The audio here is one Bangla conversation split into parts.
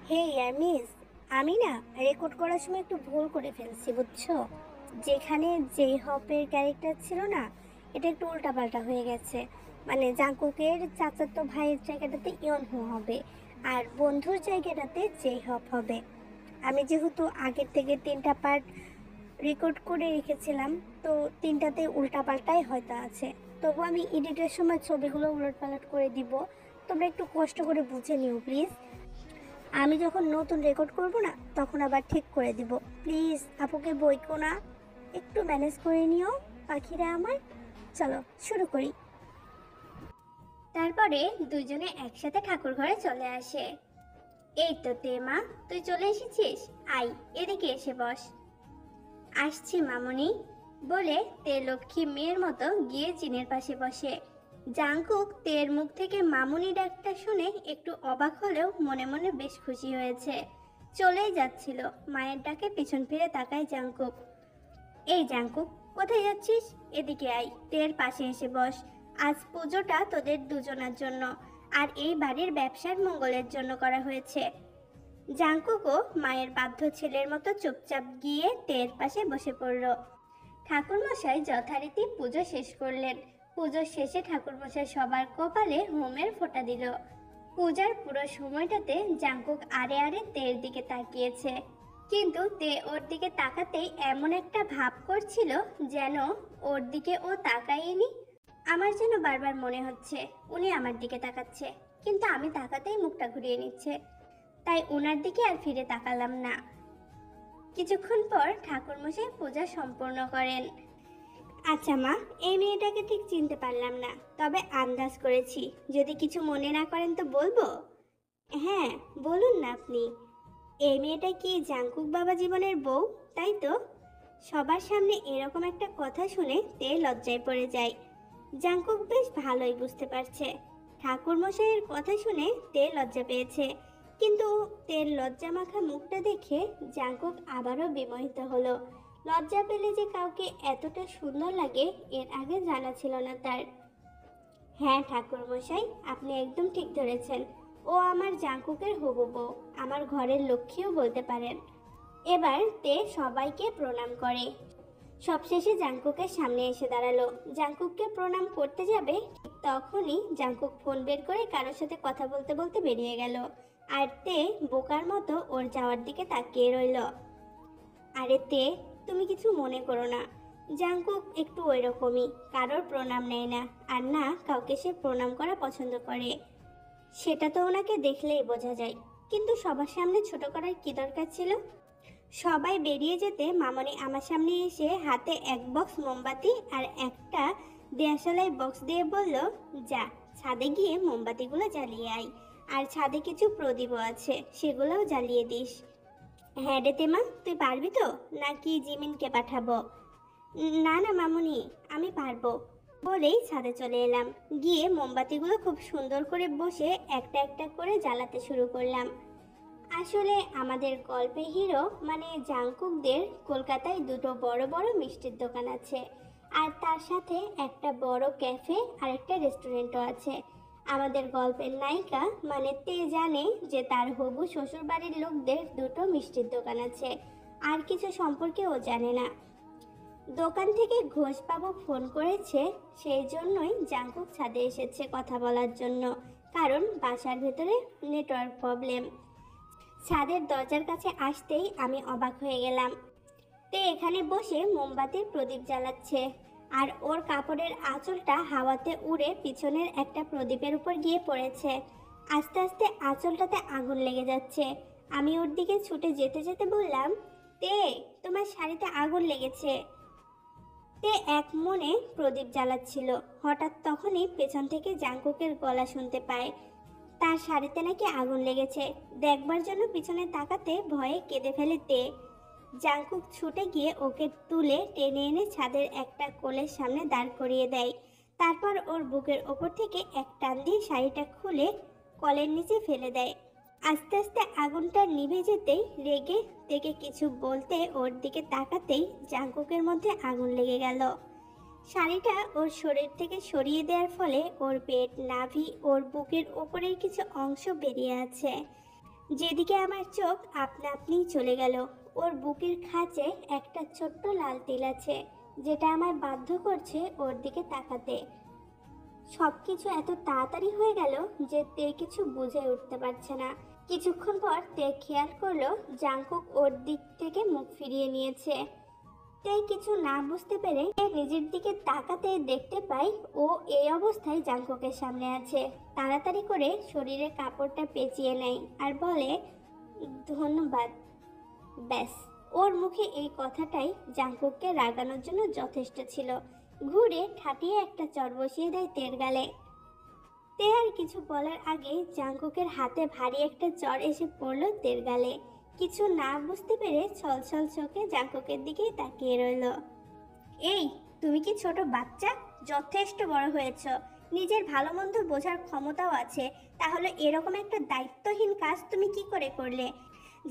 হে মিস, আমি না রেকর্ড করার সময় একটু ভুল করে ফেলছি বুঝছো। যেখানে যেই হপের ক্যারেক্টার ছিল না, এটা একটু উল্টাপাল্টা হয়ে গেছে। মানে জাঙ্কুকের চাচাতো ভাইয়ের জায়গাটাতে ইয়নহু হবে, আর বন্ধুর জায়গাটাতে যেই হপ হবে। আমি যেহেতু আগের থেকে 3টা পার্ট রেকর্ড করে রেখেছিলাম, তো 3টাতে উল্টাপাল্টাই হয়তো আছে। তবু আমি এডিটের সময় ছবিগুলো উলটপালট করে দিব। তোমরা একটু কষ্ট করে বুঝে নিও প্লিজ। আমি যখন নতুন রেকর্ড করব না, তখন আবার ঠিক করে দিব। প্লিজ আপুকে বইকো না, একটু ম্যানেজ করে নিও পাখিরা আমার। চলো শুরু করি। তারপরে দুইজনে একসাথে ঠাকুর ঘরে চলে আসে। এই তো মা, তুই চলে এসেছিস। আই, এদিকে এসে বস। আসছি মামুনি, বলে তে লক্ষ্মী মেয়ের মতো গিয়ে জিনের পাশে বসে। জাংকুক তের মুখ থেকে মামুনি ডাকটা শুনে একটু অবাক হলেও মনে মনে বেশ খুশি হয়েছে। চলেই যাচ্ছিল, মায়ের ডাকে পিছন ফিরে তাকায় জাংকুক। এই জাংকুক, কোথায় যাচ্ছিস? এদিকে আয়, তের পাশে এসে বস। আজ পুজোটা তোদের দুজনার জন্য, আর এই বাড়ির ব্যবসার মঙ্গলের জন্য করা হয়েছে। জাংকুকও মায়ের বাধ্য ছেলের মতো চুপচাপ গিয়ে তের পাশে বসে পড়ল। ঠাকুরমশাই যথারীতি পুজো শেষ করলেন। পুজোর শেষে ঠাকুরমশাই সবার কপালে হোমের ফোঁটা দিল। পূজার পুরো সময়টাতে জাংকুক আড়ে আড়ে তের দিকে তাকিয়েছে, কিন্তু তে ওর দিকে তাকাতেই এমন একটা ভাব করছিল যেন ওর দিকে ও তাকায়নি। আমার যেন বারবার মনে হচ্ছে উনি আমার দিকে তাকাচ্ছে, কিন্তু আমি তাকাতেই মুখটা ঘুরিয়ে নিচ্ছে। তাই ওনার দিকে আর ফিরে তাকালাম না। কিছুক্ষণ পর ঠাকুরমশাই পূজা সম্পূর্ণ করেন। আচ্ছা মা, এই মেয়েটাকে ঠিক চিনতে পারলাম না, তবে আন্দাজ করেছি। যদি কিছু মনে না করেন তো বলবো। হ্যাঁ, বলুন না আপনি। এই মেয়েটা কি জাংকুক বাবা জীবনের বউ, তাই তো? সবার সামনে এরকম একটা কথা শুনে তে লজ্জায় পড়ে যায়। জাংকুক বেশ ভালোই বুঝতে পারছে ঠাকুরমশাইয়ের কথা শুনে তে লজ্জা পেয়েছে, কিন্তু তের লজ্জা মাখা মুখটা দেখে জাংকুক আবারও বিমোহিত হলো। লজ্জা পেলে যে কাউকে এতটা সুন্দর লাগে এর আগে জানা ছিল না তার। হ্যাঁ ঠাকুরমশাই, আপনি একদম ঠিক ধরেছেন। ও আমার জাংকুকের হবু বউ, আমার ঘরের লক্ষ্মীও বলতে পারেন। এবার তে সবাইকে প্রণাম করে। সবশেষে জাংকুকের সামনে এসে দাঁড়ালো। জাংকুককে প্রণাম করতে যাবে, ঠিক তখনই জাংকুক ফোন বের করে কারোর সাথে কথা বলতে বলতে বেরিয়ে গেল। আর তে বোকার মতো ওর যাওয়ার দিকে তাকিয়ে রইল। আরে তে, তুমি কিছু মনে করো না। জাংকুক একটু ওই রকমই, কারোর প্রণাম নেয় না, আর না কাউকে সে প্রণাম করা পছন্দ করে। সেটা তো ওনাকে দেখলেই বোঝা যায়, কিন্তু সবার সামনে ছোট করার কি দরকার ছিল? সবাই বেরিয়ে যেতে মামনি আমার সামনে এসে হাতে এক বক্স মোমবাতি আর একটা দেয়াশালাই বক্স দিয়ে বলল, যা ছাদে গিয়ে মোমবাতিগুলো জ্বালিয়ে আয়, আর ছাদে কিছু প্রদীপও আছে, সেগুলোও জ্বালিয়ে দিস। হ্যাঁ রে তেমা, তুই পারবি তো, নাকি জিমিনকে পাঠাবো? না না মামুনি, আমি পারবো, বলেই ছাদে চলে এলাম। গিয়ে মোমবাতিগুলো খুব সুন্দর করে বসে একটা একটা করে জ্বালাতে শুরু করলাম। আসলে আমাদের গল্পের হিরো মানে জাংকুকদের কলকাতায় দুটো বড় বড় মিষ্টির দোকান আছে, আর তার সাথে একটা বড় ক্যাফে আর একটা রেস্টুরেন্টও আছে। আমাদের গল্পের নায়িকা মানে তে জানে যে তার হবু শ্বশুরবাড়ির লোকদের দুটো মিষ্টির দোকান আছে, আর কিছু সম্পর্কে ও জানে না। দোকান থেকে ঘোষবাবু ফোন করেছে, সেই জন্যই জাংকুক ছাদে এসেছে কথা বলার জন্য, কারণ বাসার ভেতরে নেটওয়ার্ক প্রবলেম। ছাদের দরজার কাছে আসতেই আমি অবাক হয়ে গেলাম। তে এখানে বসে মোমবাতির প্রদীপ জ্বালাচ্ছে, আর ওর কাপড়ের আঁচলটা হাওয়াতে উড়ে পিছনের একটা প্রদীপের উপর গিয়ে পড়েছে। আস্তে আস্তে আঁচলটাতে আগুন লেগে যাচ্ছে। আমি ওর দিকে ছুটে যেতে যেতে বললাম, তে, তোমার শাড়িতে আগুন লেগেছে। তে এক মনে প্রদীপ জ্বালাচ্ছিল, হঠাৎ তখনই পেছন থেকে জাংকুকের গলা শুনতে পায় তার শাড়িতে নাকি আগুন লেগেছে। দেখবার জন্য পিছনে তাকাতে ভয়ে কেঁদে ফেলে তে। জাংকুক ছুটে গিয়ে ওকে তুলে টেনে এনে ছাদের একটা কোলের সামনে দাঁড় করিয়ে দেয়। তারপর ওর বুকের ওপর থেকে এক টান দিয়ে শাড়িটা খুলে কলের নিচে ফেলে দেয়। আস্তে আস্তে আগুনটা নিভে যেতেই রেগে তেকে কিছু বলতে ওর দিকে তাকাতেই জাংকুকের মধ্যে আগুন লেগে গেল। শাড়িটা ওর শরীর থেকে সরিয়ে দেওয়ার ফলে ওর পেট, নাভি, ওর বুকের ওপরের কিছু অংশ বেরিয়ে আছে। যেদিকে আমার চোখ আপনা আপনিই চলে গেল। ওর বুকের খাঁচে একটা ছোট্ট লাল তিল আছে, যেটা আমায় বাধ্য করছে ওর দিকে তাকাতে। সবকিছু এত তাড়াতাড়ি হয়ে গেল যে তে কিছু বুঝে উঠতে পারছে না। কিছুক্ষণ পর তে খেয়াল করলো জাংকুক ওর দিক থেকে মুখ ফিরিয়ে নিয়েছে। তে কিছু না বুঝতে পেরে নিজের দিকে তাকাতে দেখতে পাই ও এই অবস্থায় জাংকুকের সামনে আছে। তাড়াতাড়ি করে শরীরে কাপড়টা পেঁচিয়ে নেয় আর বলে, ধন্যবাদ। ব্যাস, ওর মুখে এই কথাটাই জাংকুককে রাগানোর জন্য যথেষ্ট ছিল। ঘুরে ঠাটিয়ে একটা চড় বসিয়ে দেয় তের গালে। তে আর কিছু বলার আগেই জাংকুকের হাতে ভারী একটা চড় এসে পড়ল তের গালে। কিছু না বুঝতে পেরে ছলছল চোখে জাংকুকের দিকেই তাকিয়ে রইল। এই, তুমি কি ছোট বাচ্চা? যথেষ্ট বড় হয়েছ, নিজের ভালো মন্দ বোঝার ক্ষমতাও আছে, তাহলে এরকম একটা দায়িত্বহীন কাজ তুমি কি করে করলে?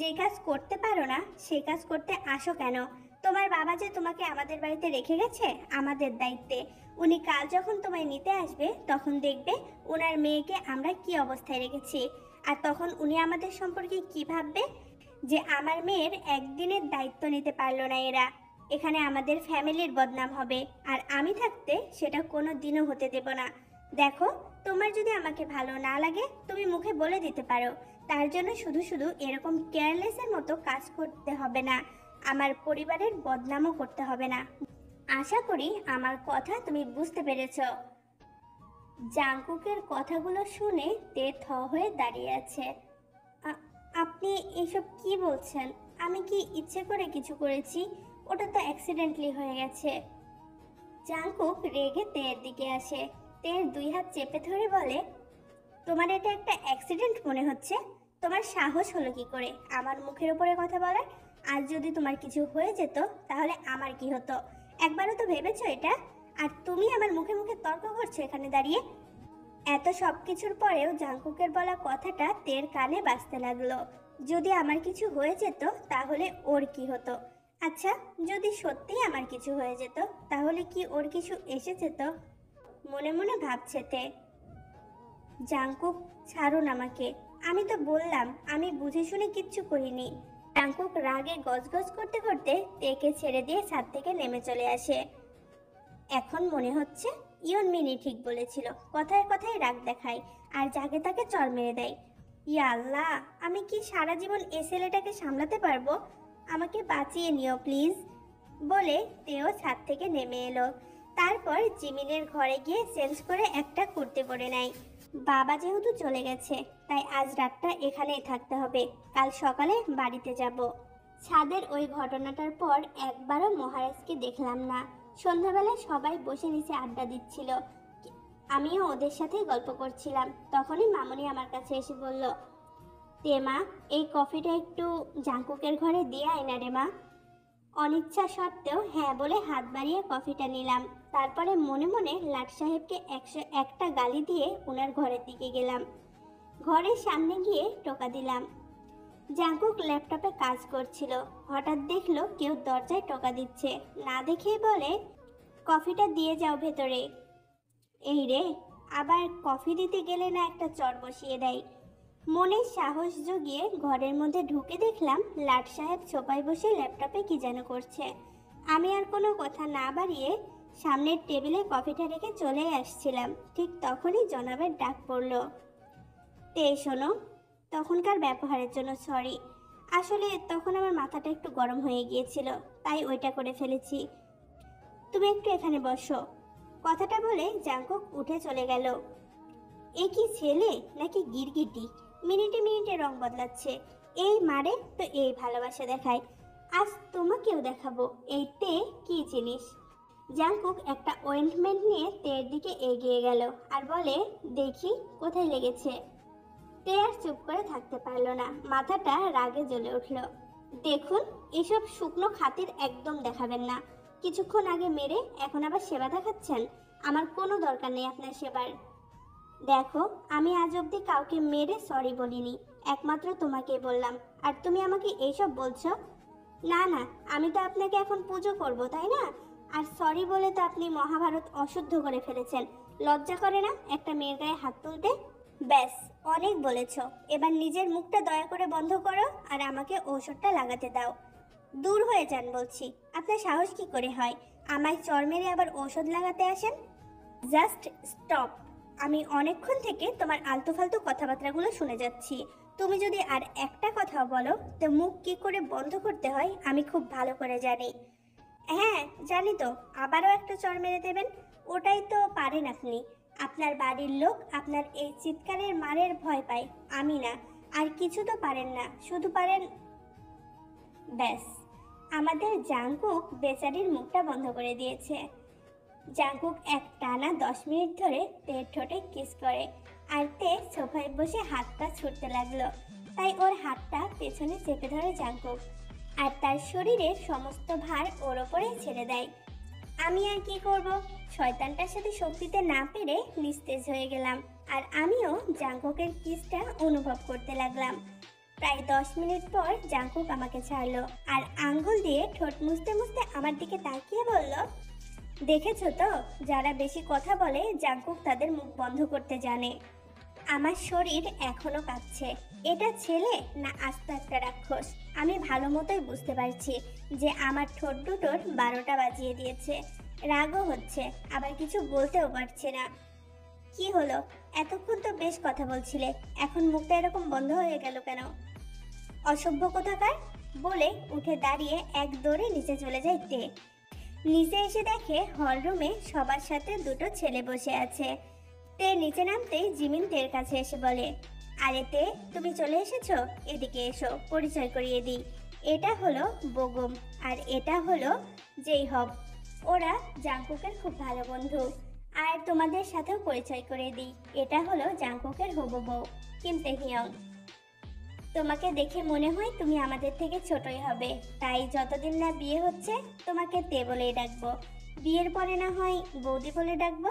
যে কাজ করতে পারো না সেই কাজ করতে আসো কেন? তোমার বাবা যে তোমাকে আমাদের বাড়িতে রেখে গেছে আমাদের দায়িত্বে, উনি কাল যখন তোমায় নিতে আসবে তখন দেখবে ওনার মেয়েকে আমরা কি অবস্থায় রেখেছি, আর তখন উনি আমাদের সম্পর্কে কি ভাববে? যে আমার মেয়ের একদিনের দায়িত্ব নিতে পারলো না এরা। এখানে আমাদের ফ্যামিলির বদনাম হবে, আর আমি থাকতে সেটা কোনো দিনও হতে দেব না। দেখো, তোমার যদি আমাকে ভালো না লাগে তুমি মুখে বলে দিতে পারো, তার জন্য শুধু শুধু এরকম কেয়ারলেসের মতো কাজ করতে হবে না, আমার পরিবারের বদনামও করতে হবে না। আশা করি আমার কথা তুমি বুঝতে পেরেছ। জাংকুকের কথাগুলো শুনে তে থ হয়ে দাঁড়িয়ে আছে। আপনি এসব কি বলছেন? আমি কি ইচ্ছে করে কিছু করেছি? ওটা তো অ্যাক্সিডেন্টলি হয়ে গেছে। জাংকুক রেগে তের দিকে আসে। তের দুই হাত চেপে ধরে বলে, তোমার এটা একটা অ্যাক্সিডেন্ট মনে হচ্ছে? তোমার সাহস হলো কি করে আমার মুখের উপরে কথা বলার? আর যদি তোমার কিছু হয়ে যেত তাহলে আমার কি হতো? একবারও তো ভেবেছো এটা? আর তুমি আমার মুখে মুখে তর্ক করছো এখানে দাঁড়িয়ে। এত সব কিছুর পরেও জাংকুকের বলা কথাটা তের কানে বাজতে লাগলো। যদি আমার কিছু হয়ে যেত তাহলে ওর কি হতো? আচ্ছা, যদি সত্যিই আমার কিছু হয়ে যেত তাহলে কি ওর কিছু এসে যেত? মনে মনে ভাবছে তে। জাংকুক, ছাড়ুন আমাকে, আমি তো বললাম আমি বুঝে শুনে কিচ্ছু করিনি। জাংকুক রাগে গজগজ করতে করতে তেকে ছেড়ে দিয়ে ছাদ থেকে নেমে চলে আসে। এখন মনে হচ্ছে ইয়ন মিনি ঠিক বলেছিল, কথায় কথায় রাগ দেখায় আর যাকে তাকে চড় মেরে দেয়। ইয়া আল্লাহ, আমি কি সারা জীবন এই ছেলেটাকে সামলাতে পারবো? আমাকে বাঁচিয়ে নিও প্লিজ। বলে তেও ছাদ থেকে নেমে এলো। তারপর জিমিনের ঘরে গিয়ে চেঞ্জ করে একটা কুর্তি পরে নেয়। বাবা যেহেতু চলে গেছে তাই আজ রাতটা এখানেই থাকতে হবে, কাল সকালে বাড়িতে যাব। ছাদের ওই ঘটনাটার পর একবারও মহারাজকে দেখলাম না। সন্ধ্যাবেলায় সবাই বসে নিচে আড্ডা দিচ্ছিল, আমিও ওদের সাথেই গল্প করছিলাম। তখনই মামনি আমার কাছে এসে বলল, তে মা, এই কফিটা একটু জাংকুকের ঘরে দিয়ে আয় না রে মা। অনিচ্ছা সত্ত্বেও হ্যাঁ বলে হাত বাড়িয়ে কফিটা নিলাম। তারপরে মনে মনে লাট সাহেবকে 101টা গালি দিয়ে ওনার ঘরের দিকে গেলাম। ঘরের সামনে গিয়ে টোকা দিলাম। জাংকুক ল্যাপটপে কাজ করছিল, হঠাৎ দেখলো কেউ দরজায় টোকা দিচ্ছে। না দেখেই বলে, কফিটা দিয়ে যাও ভেতরে। এই রে, আবার কফি দিতে গেলে না একটা চড় বসিয়ে দেয়। মনে সাহস জুগিয়ে ঘরের মধ্যে ঢুকে দেখলাম লাট সাহেব সোফায় বসে ল্যাপটপে কি যেন করছে। আমি আর কোনো কথা না বাড়িয়ে সামনের টেবিলে কফিটা রেখে চলে আসছিলাম। ঠিক তখনই জনাবের ডাক পড়ল। তে শোনো, তখনকার ব্যবহারের জন্য সরি। আসলে তখন আমার মাথাটা একটু গরম হয়ে গিয়েছিল, তাই ওইটা করে ফেলেছি। তুমি একটু এখানে বসো। কথাটা বলে জাংকুক উঠে চলে গেল। এ কি ছেলে নাকি গিরগিটি? মিনিটে মিনিটে রং বদলাচ্ছে। এই মারে তো এই ভালোবাসা দেখায়, আজ তোমাকেও দেখাবো এই তে কি জিনিস। জাংকুক একটা অয়েন্টমেন্ট নিয়ে তের দিকে এগিয়ে গেল আর বলে, দেখি কোথায় লেগেছে। তে আর চুপ করে থাকতে পারলো না, মাথাটা রাগে জ্বলে উঠল। দেখুন, এসব শুকনো খাতির একদম দেখাবেন না। কিছুক্ষণ আগে মেরে এখন আবার সেবা দেখাচ্ছেন? আমার কোনো দরকার নেই আপনার সেবার। দেখো, আমি আজ অবধি কাউকে মেরে সরি বলিনি, একমাত্র তোমাকেই বললাম, আর তুমি আমাকে এইসব বলছো? না না, আমি তো আপনাকে এখন পুজো করব, তাই না? আর সরি বলে তো আপনি মহাভারত অশুদ্ধ করে ফেলেছেন। লজ্জা করে না একটা মেয়ের গায়ে হাত তুলতে? ব্যাস, অনেক বলেছো। এবার নিজের মুখটা দয়া করে বন্ধ করো আর আমাকে ঔষধটা লাগাতে দাও। দূর হয়ে যান বলছি। আপনার সাহস কি করে হয় আমায় চর মেরে আবার ঔষধ লাগাতে আসেন? Just stop. আমি অনেকক্ষণ থেকে তোমার আলতু ফালতু কথাবার্তাগুলো শুনে যাচ্ছি। তুমি যদি আর একটা কথা বলো তো মুখ কি করে বন্ধ করতে হয় আমি খুব ভালো করে জানি। হ্যাঁ জানি তো, আবারও একটা চর মেরে দেবেন? ওটাই তো পারেন আপনি। আপনার বাড়ির লোক আপনার এই চিৎকারের মারের ভয় পায়, আমি না। আর কিছু তো পারেন না, শুধু পারেন। ব্যাস, আমাদের জাংকুক বেচারির মুখটা বন্ধ করে দিয়েছে। জাংকুক এক টানা 10 মিনিট ধরে তের ঠোঁটে কিস করে, আর তে সোফায় বসে হাত পা ছুটতে লাগলো। তাই ওর হাতটা পেছনে চেপে ধরে জাংকুক, আর তার শরীরের সমস্ত ভার ওর ওপরেই ছেড়ে দেয়। আমি আর কি করব, শয়তানটার সাথে শক্তিতে না পেরে নিস্তেজ হয়ে গেলাম, আর আমিও জাংকুকের কিসটা অনুভব করতে লাগলাম। প্রায় 10 মিনিট পর জাংকুক আমাকে ছাড়লো, আর আঙ্গুল দিয়ে ঠোঁট মুছতে মুছতে আমার দিকে তাকিয়ে বলল, দেখেছো তো, যারা বেশি কথা বলে জাংকুক তাদের মুখ বন্ধ করতে জানে। আমার শরীর এখনো কাঁপছে। এটা ছেলে না আস্ত একটা রাক্ষস? আমি ভালো মতোই বুঝতে পারছি যে আমার ঠোঁট দুটোর 12টা বাজিয়ে দিয়েছে। রাগও হচ্ছে, আবার কিছু বলতেও পারছে না। কি হলো, এতক্ষণ তো বেশ কথা বলছিলে, এখন মুখটা এরকম বন্ধ হয়ে গেল কেন? অসভ্য কোথাকার! বলে উঠে দাঁড়িয়ে এক দৌড়ে নিচে চলে যায় তে। নিচে এসে দেখে হল রুমে সবার সাথে দুটো ছেলে বসে আছে। তে নিচে নামতেই জিমিন তের কাছে এসে বলে, আরে তে, তুমি চলে এসেছো? এদিকে এসো, পরিচয় করিয়ে দিই। এটা হলো বোগম, আর এটা হলো জেইহব। ওরা জাংকুকের খুব ভালো বন্ধু। আর তোমাদের সাথেও পরিচয় করিয়ে দিই, এটা হলো জাংকুকের হবু বউ, কিম তেহিয়ং। তোমাকে দেখে মনে হয় তুমি আমাদের থেকে ছোটই হবে, তাই যতদিন না বিয়ে হচ্ছে তোমাকে তে বলেই ডাকবো। বিয়ের পরে না হয় বৌদি বলে ডাকবো।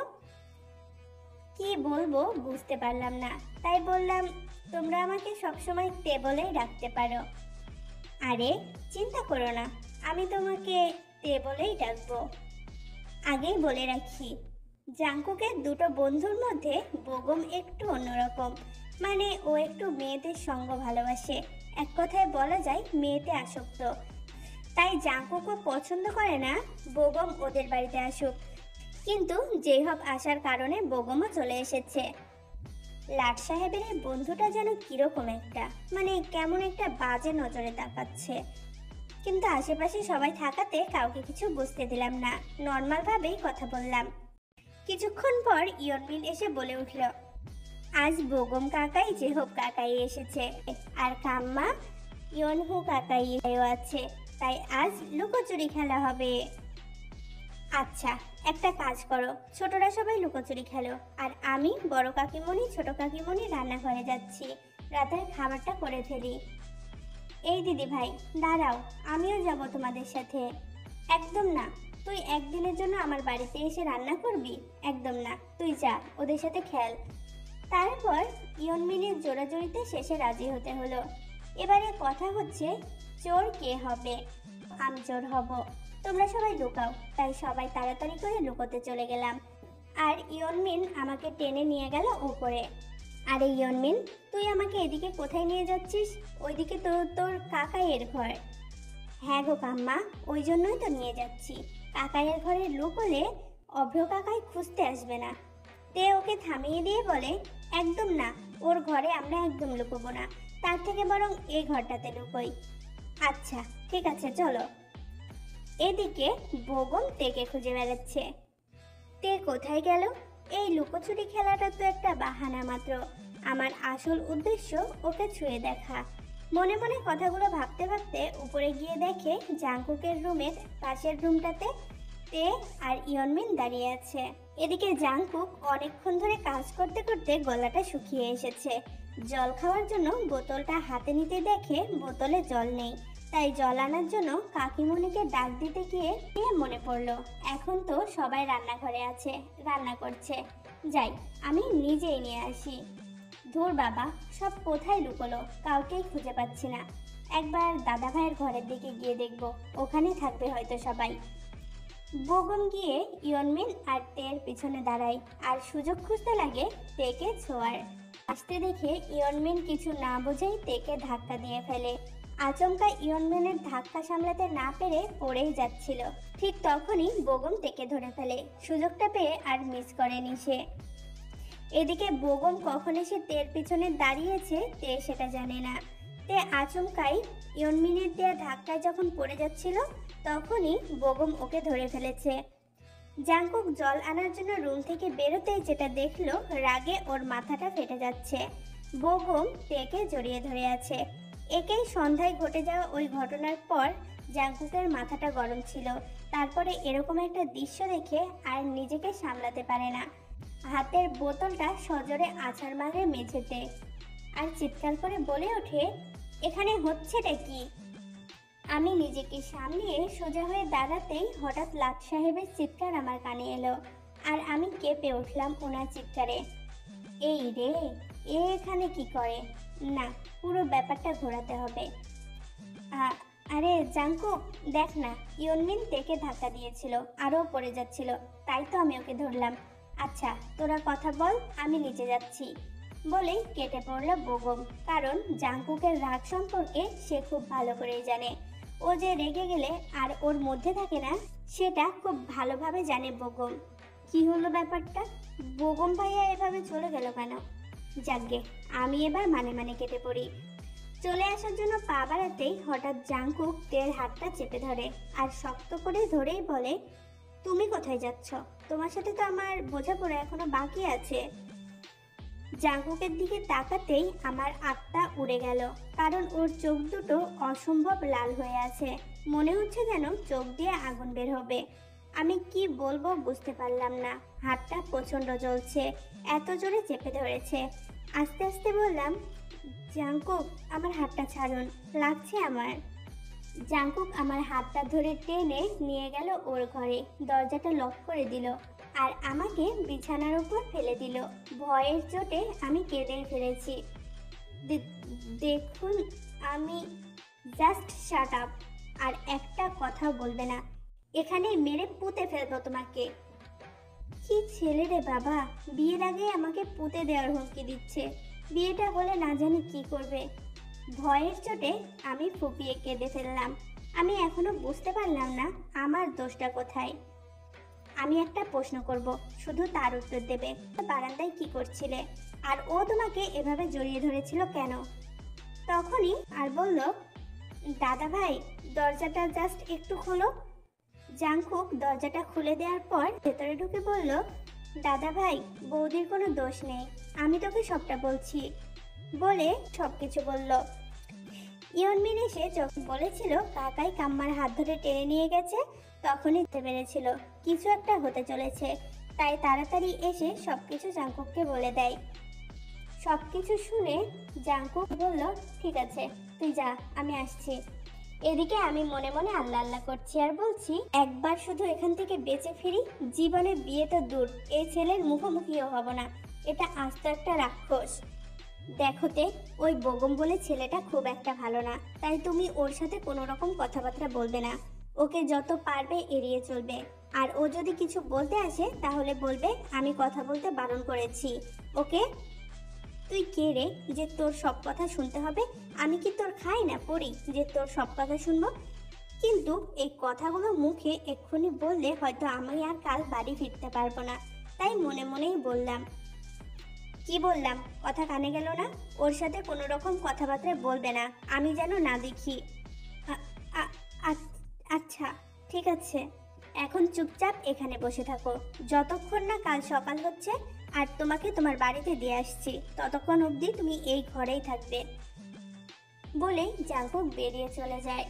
কি বলবো বুঝতে পারলাম না, তাই বললাম তোমরা আমাকে সবসময় তে বলেই ডাকতে পারো। আরে চিন্তা করো না, আমি তোমাকে তে বলেই ডাকবো। আগেই বলে রাখি, জাংকুকের দুটো বন্ধুর মধ্যে বোগম একটু অন্যরকম। মানে ও একটু মেয়েদের সঙ্গ ভালোবাসে, এক কথায় বলা যায় মেয়েতে আসক্ত। তাই জাংকুকও পছন্দ করে না বোগম ওদের বাড়িতে আসুক। কিন্তু জেইহব আসার কারণে বোগমও চলে এসেছে। লাট সাহেবের এই বন্ধুটা যেন কিরকম একটা, মানে কেমন একটা বাজে নজরে তাকাচ্ছে। কিন্তু আশেপাশে সবাই থাকাতে কাউকে কিছু বুঝতে দিলাম না, নর্মালভাবেই কথা বললাম। কিছুক্ষণ পর ইয়নমিন এসে বলে উঠল, আজ বোগম কাকাই জেহব কাকাই এসেছে, আর কাম্মা ইয়নহু কাকাইও আছে, তাই আজ লুকোচুরি খেলা হবে। আচ্ছা, একটা কাজ করো, ছোটরা সবাই লুকোচুরি খেলো, আর আমি বড় কাকিমণি ছোট কাকিমণি রান্নাঘরে যাচ্ছি, রাতের খাবারটা করে ফেলি। এই দিদি ভাই দাঁড়াও, আমিও যাব তোমাদের সাথে। একদম না, তুই একদিনের জন্য আমার বাড়িতে এসে রান্না করবি? একদম না, তুই যা, ওদের সাথে খেল। তারপর ইয়নমিনের জোরাজোরিতে শেষে রাজি হতে হলো। এবারে কথা হচ্ছে চোর কে হবে। আমি চোর হব, তোমরা সবাই লুকাও। তাই সবাই তাড়াতাড়ি করে লুকোতে চলে গেলাম, আর ইয়নমিন আমাকে টেনে নিয়ে গেল উপরে। আরে ইয়নমিন, তুই আমাকে এদিকে কোথায় নিয়ে যাচ্ছিস? ওইদিকে তো তোর কাকাইয়ের ঘর। হ্যাঁ গো কাম্মা, ওই জন্যই তো নিয়ে যাচ্ছি। কাকাইয়ের ঘরে লুকোলে অভ্র কাকাই খুঁজতে আসবে না। তে ওকে থামিয়ে দিয়ে বলে, একদম না, ওর ঘরে আমরা একদম লুকোবো না, তার থেকে বরং এই ঘরটাতে লুকোই। আচ্ছা ঠিক আছে চলো। এদিকে বোগম তেকে খুঁজে বেড়াচ্ছে। তে কোথায় গেল? এই লুকোচুরি খেলাটা তো একটা বাহানা মাত্র, আমার আসল উদ্দেশ্য ওকে ছুঁয়ে দেখা। মনে মনে কথাগুলো ভাবতে ভাবতে উপরে গিয়ে দেখে জাংকুকের রুমের পাশের রুমটাতে তে আর ইয়নমিন দাঁড়িয়ে আছে। এদিকে জাংকুক অনেকক্ষণ ধরে কাজ করতে করতে গলাটা শুকিয়ে এসেছে। জল খাওয়ার জন্য বোতলটা হাতে নিতে দেখে বোতলে জল নেই, তাই জল আনার জন্য কাকিমণিকে ডাক দিতে গিয়ে মনে পড়লো এখন তো সবাই রান্নাঘরে আছে, রান্না করছে। যাই, আমি নিজেই নিয়ে আসি। ধুর বাবা, সব কোথায় লুকোলো, কাউকেই খুঁজে পাচ্ছি না। একবার দাদা ভাইয়ের ঘরের দিকে গিয়ে দেখবো, ওখানে থাকবে হয়তো সবাই। বোগম গিয়ে ইয়নমিন আর তের পিছনে দাঁড়ায়, আর সুযোগ খুঁজতে লাগে তেকে ছোঁয়ার। আসতে দেখে ইয়নমিন কিছু না বুঝেই তেকে ধাক্কা দিয়ে ফেলে। আচমকা ইয়নমিনের ধাক্কা সামলাতে না পেরে পড়েই যাচ্ছিল। ঠিক তখনই বোগম তেকে ধরে ফেলে। সুযোগটা পেয়ে আর মিস করেনি সে। এদিকে বোগম কখন এসে তের পিছনে দাঁড়িয়েছে তে সেটা জানে না। তে আচমকাই ইয়নমিনের দেয়া ধাক্কায় যখন পড়ে যাচ্ছিল তখনই বোগম ওকে ধরে ফেলেছে। জাংকুক জল আনার জন্য রুম থেকে বেরোতেই যেটা দেখলো, রাগে ওর মাথাটা ফেটে যাচ্ছে। বোগম তেকে জড়িয়ে ধরে আছে। একেই সন্ধ্যায় ঘটে যাওয়া ওই ঘটনার পর জাংকুকের মাথাটা গরম ছিল। তারপরে এরকম একটা দৃশ্য দেখে আর নিজেকে সামলাতে পারে না। হাতের বোতলটা সজোরে আছাড় মারে মেঝেতে আর চিৎকার করে বলে ওঠে, এখানে হচ্ছেটা কি? আমি নিজেকে সামলিয়ে সোজা হয়ে দাঁড়াতেই হঠাৎ লাট সাহেবের চিৎকার আমার কানে এলো। আর আমি কেঁপে উঠলাম ওনার চিৎকারে। এই রে, এ এখানে কি করে? না, পুরো ব্যাপারটা ঘোরাতে হবে। আরে জাংকুক, দেখ না, ইয়নমিন তেকে ধাক্কা দিয়েছিল, আরও পড়ে যাচ্ছিল, তাই তো আমি ওকে ধরলাম। আচ্ছা, তোরা কথা বল, আমি নিচে যাচ্ছি বলেই কেটে পড়ল বোগম। কারণ জাংকুকের রাগ সম্পর্কে সে খুব ভালো করেই জানে। ও যে রেগে গেলে আর ওর মধ্যে থাকে না, সেটা খুব ভালোভাবে জানে বোগম। কি হলো ব্যাপারটা? বোগম ভাইয়া এভাবে চলে গেল কেন? যাকগে, আমি এবার মানে কেটে পড়ি। চলে আসার জন্য পা বাড়াতেই হঠাৎ জাংকুক তের হাতটা চেপে ধরে আর শক্ত করে ধরেই বলে, তুমি কোথায় যাচ্ছ? তোমার সাথে তো আমার বোঝাপড়া এখনো বাকি আছে। জাংকুকের দিকে তাকাতেই আমার আত্মা উড়ে গেল, কারণ ওর চোখ দুটো অসম্ভব লাল হয়ে আছে। মনে হচ্ছে যেন চোখ দিয়ে আগুন বের হবে। আমি কি বলবো বুঝতে পারলাম না। হাতটা প্রচণ্ড জ্বলছে, এত জোরে চেপে ধরেছে। আস্তে আস্তে বললাম, জাংকুক, আমার হাতটা ছাড়ুন, লাগছে আমার। জাংকুক আমার হাতটা ধরে টেনে নিয়ে গেল ওর ঘরে, দরজাটা লক করে দিল আর আমাকে বিছানার উপর ফেলে দিল। ভয়ের চোটে আমি কেঁদে ফেলেছি। দেখুন, আমি জাস্ট শাট আপ, আর একটা কথাও বলবে না, এখানে মেরে পুঁতে ফেলবো তোমাকে। কি ছেলে রে বাবা, বিয়ের আগে আমাকে পুঁতে দেওয়ার হুমকি দিচ্ছে। বিয়েটা হলে না জানি কি করবে। ভয়ের চোটে আমি ফুপিয়ে কেঁদে ফেললাম। আমি এখনো বুঝতে পারলাম না আমার দোষটা কোথায়। আমি একটা প্রশ্ন করব, শুধু তার উত্তর দেবে। বারান্দায় কি করছিলে? আর ও তোমাকে এভাবে জড়িয়ে ধরেছিল কেন? তখনই আর বলল, দাদা ভাই, দরজাটা জাস্ট একটু খোলো। জাংকুক দরজাটা খুলে দেওয়ার পর ভেতরে ঢুকে বলল, দাদা ভাই, বৌদির কোনো দোষ নেই, আমি তোকে সবটা বলছি বলে সবকিছু বলল। ইয়নমিন এসে যখন বলেছিল কাকাই কাম্মার হাত ধরে টেনে নিয়ে গেছে, তখনই বুঝতে পেরেছিল কিছু একটা হতে চলেছে। তাই তাড়াতাড়ি এসে সবকিছু জাংকুককে বলে দেয়। সবকিছু শুনে জাংকুক বলল, ঠিক আছে, তুই যা, আমি আসছি। এদিকে আমি মনে মনে আল্লাহ আল্লাহ করছি আর বলছি, একবার শুধু এখান থেকে বেঁচে ফিরি, জীবনে বিয়ে তো দূর, এই ছেলের মুখোমুখিও হব না। এটা আস্ত একটা রাক্ষস। দেখোতে, ওই বোগম বলে ছেলেটা খুব একটা ভালো না, তাই তুমি ওর সাথে কোনো রকম কথাবার্তা বলবে না। ওকে যত পারবে এড়িয়ে চলবে। আর ও যদি কিছু বলতে আসে তাহলে বলবে আমি কথা বলতে বারণ করেছি, ওকে? তুই কে রে যে তোর সব কথা শুনতে হবে? আমি কি তোর খাই না পড়ি যে তোর সব কথা শুনবো? কিন্তু এই কথাগুলো মুখে এক্ষুনি বললে হয়তো আমি আর কাল বাড়ি ফিরতে পারবো না। তাই মনে মনেই বললাম। কি বললাম? কথা কানে গেল না? ওর সাথে কোনো রকম কথাবার্তা বলবে না, আমি যেন না দেখি। আচ্ছা, ঠিক আছে, এখন চুপচাপ এখানে বসে থাকো, যতক্ষণ না কাল সকাল হচ্ছে আর তোমাকে তোমার বাড়িতে দিয়ে আসছি, ততক্ষণ অবধি তুমি এই ঘরেই থাকবে বলেই জাংকুক বেরিয়ে চলে যায়।